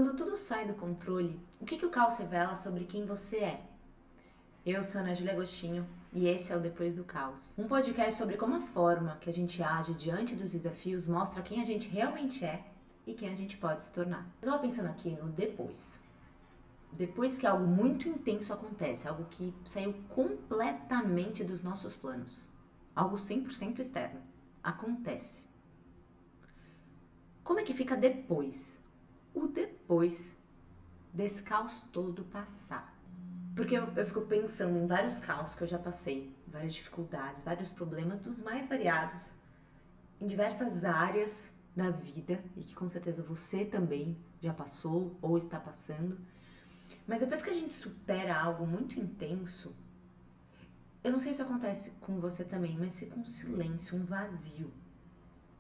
Quando tudo sai do controle, o que o caos revela sobre quem você é? Eu sou Ana Júlia Agostinho e esse é o Depois do Caos. Um podcast sobre como a forma que a gente age diante dos desafios mostra quem a gente realmente é e quem a gente pode se tornar. Eu estava pensando aqui no depois. Depois que algo muito intenso acontece, algo que saiu completamente dos nossos planos. Algo 100% externo. Acontece. Como é que fica depois? O depois desse caos todo passar. Porque eu fico pensando em vários caos que eu já passei, várias dificuldades, vários problemas dos mais variados, em diversas áreas da vida, e que com certeza você também já passou ou está passando. Mas depois que a gente supera algo muito intenso, eu não sei se acontece com você também, mas fica um silêncio, um vazio.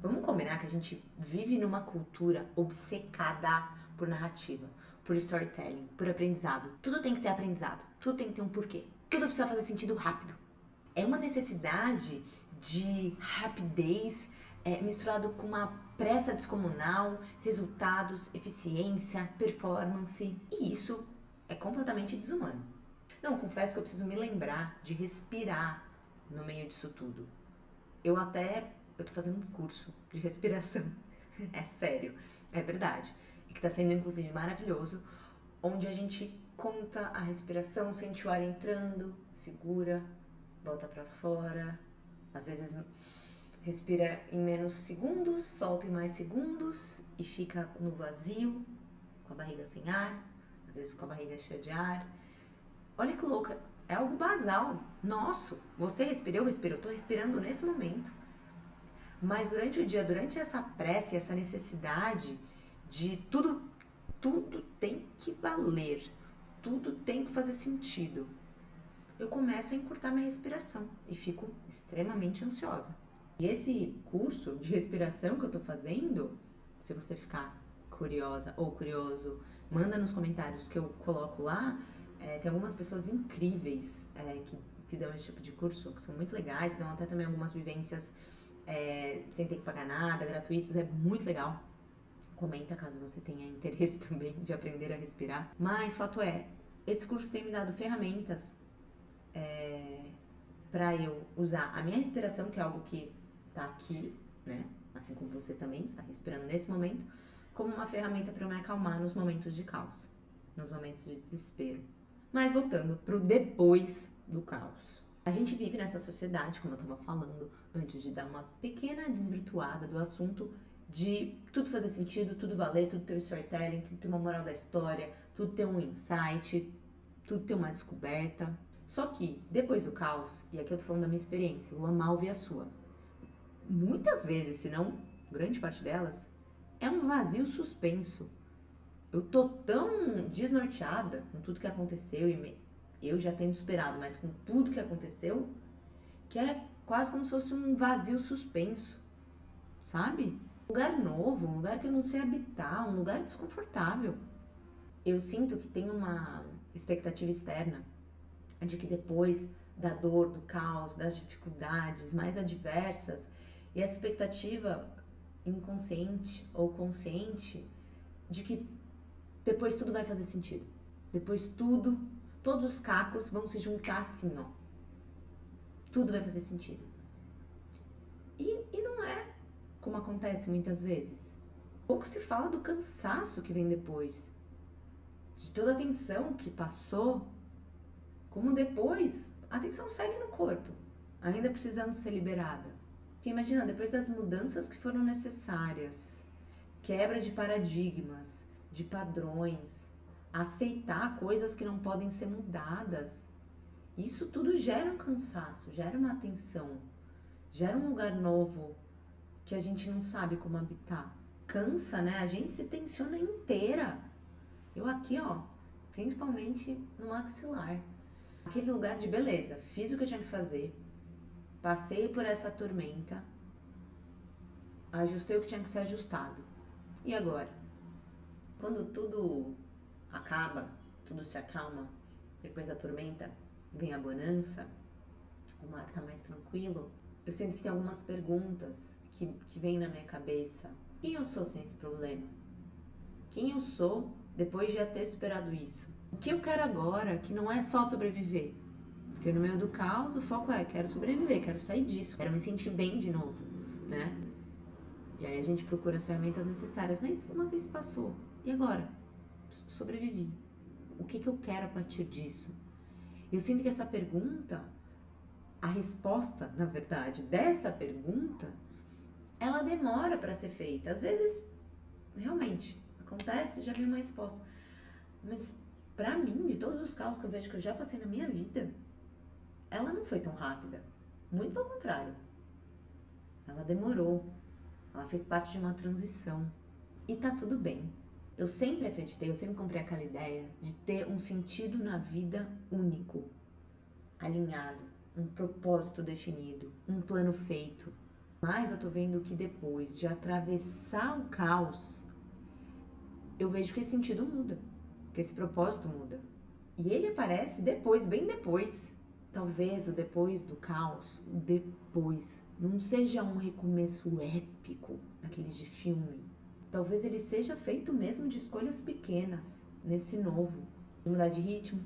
Vamos combinar que a gente vive numa cultura obcecada por narrativa, por storytelling, por aprendizado. Tudo tem que ter aprendizado, tudo tem que ter um porquê. Tudo precisa fazer sentido rápido. É uma necessidade de rapidez misturado com uma pressa descomunal, resultados, eficiência, performance. E isso é completamente desumano. Não, confesso que eu preciso me lembrar de respirar no meio disso tudo. Eu tô fazendo um curso de respiração. É sério, é verdade. E que tá sendo, inclusive, maravilhoso. Onde a gente conta a respiração, sente o ar entrando, segura, volta pra fora. Às vezes respira em menos segundos, solta em mais segundos e fica no vazio, com a barriga sem ar, às vezes com a barriga cheia de ar. Olha que louca, é algo basal, nosso. Você respira, eu respiro, eu tô respirando nesse momento. Mas durante o dia, durante essa pressa, essa necessidade de tudo tem que valer, tudo tem que fazer sentido, eu começo a encurtar minha respiração e fico extremamente ansiosa. E esse curso de respiração que eu tô fazendo, se você ficar curiosa ou curioso, manda nos comentários que eu coloco lá. Tem algumas pessoas incríveis que dão esse tipo de curso, que são muito legais, dão até também algumas vivências sem ter que pagar nada, gratuitos, é muito legal. Comenta caso você tenha interesse também de aprender a respirar. Mas fato é, esse curso tem me dado ferramentas para eu usar a minha respiração, que é algo que tá aqui, né? Assim como você também está respirando nesse momento, como uma ferramenta para eu me acalmar nos momentos de caos, nos momentos de desespero. Mas voltando pro depois do caos. A gente vive nessa sociedade, como eu estava falando antes de dar uma pequena desvirtuada do assunto, de tudo fazer sentido, tudo valer, tudo ter um storytelling, tudo ter uma moral da história, tudo ter um insight, tudo ter uma descoberta. Só que, depois do caos, e aqui eu tô falando da minha experiência, vou amar ouvir a sua. Muitas vezes, se não grande parte delas, é um vazio suspenso. Eu tô tão desnorteada com tudo que aconteceu e eu já tenho esperado, mas com tudo que aconteceu, que é quase como se fosse um vazio suspenso, sabe? Um lugar novo, um lugar que eu não sei habitar, um lugar desconfortável. Eu sinto que tem uma expectativa externa de que depois da dor, do caos, das dificuldades mais adversas, e essa expectativa inconsciente ou consciente de que depois tudo vai fazer sentido. Depois todos os cacos vão se juntar assim, ó. Tudo vai fazer sentido. E não é como acontece muitas vezes. Pouco se fala do cansaço que vem depois. De toda a tensão que passou. Como depois, a tensão segue no corpo, ainda precisando ser liberada. Porque imagina, depois das mudanças que foram necessárias, quebra de paradigmas, de padrões, aceitar coisas que não podem ser mudadas, isso tudo gera um cansaço, gera uma tensão, gera um lugar novo que a gente não sabe como habitar. Cansa, né? A gente se tensiona inteira. Eu aqui, ó, principalmente no maxilar. Aquele lugar de beleza, fiz o que eu tinha que fazer, passei por essa tormenta, ajustei o que tinha que ser ajustado. E agora? Quando tudo acaba, tudo se acalma, depois da tormenta vem a bonança, o mar tá mais tranquilo, eu sinto que tem algumas perguntas que vêm na minha cabeça. Quem eu sou sem esse problema? Quem eu sou depois de já ter superado isso? O que eu quero agora, que não é só sobreviver? Porque no meio do caos, o foco é, quero sobreviver, quero sair disso, quero me sentir bem de novo, né? E aí a gente procura as ferramentas necessárias, mas uma vez passou, e agora? Sobrevivi. O que eu quero a partir disso? Eu sinto que essa pergunta, a resposta, na verdade, dessa pergunta, ela demora para ser feita. Às vezes, realmente, acontece, já vem uma resposta. Mas, pra mim, de todos os casos que eu vejo que eu já passei na minha vida, ela não foi tão rápida. Muito pelo contrário. Ela demorou. Ela fez parte de uma transição. E tá tudo bem. Eu sempre acreditei, eu sempre comprei aquela ideia de ter um sentido na vida único, alinhado, um propósito definido, um plano feito. Mas eu tô vendo que depois de atravessar o caos, eu vejo que esse sentido muda, que esse propósito muda. E ele aparece depois, bem depois. Talvez o depois do caos, o depois, não seja um recomeço épico, daqueles de filme. Talvez ele seja feito mesmo de escolhas pequenas, nesse novo. De mudar de ritmo,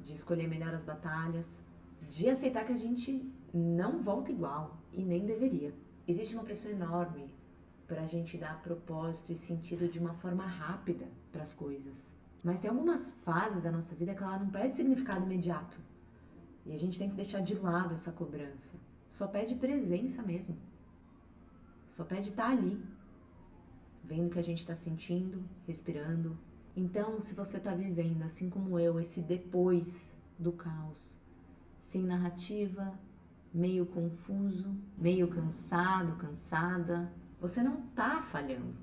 de escolher melhor as batalhas, de aceitar que a gente não volta igual e nem deveria. Existe uma pressão enorme para a gente dar propósito e sentido de uma forma rápida para as coisas. Mas tem algumas fases da nossa vida que ela não pede significado imediato. E a gente tem que deixar de lado essa cobrança. Só pede presença mesmo. Só pede estar ali, vendo o que a gente está sentindo, respirando. Então, se você está vivendo, assim como eu, esse depois do caos, sem narrativa, meio confuso, meio cansado, cansada, você não está falhando.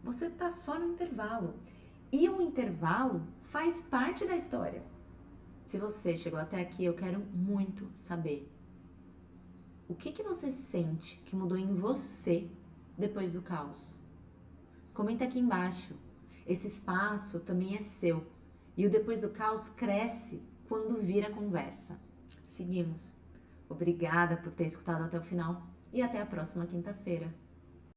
Você está só no intervalo. E o intervalo faz parte da história. Se você chegou até aqui, eu quero muito saber o que você sente que mudou em você depois do caos. Comenta aqui embaixo. Esse espaço também é seu. E o depois do caos cresce quando vira conversa. Seguimos. Obrigada por ter escutado até o final e até a próxima quinta-feira.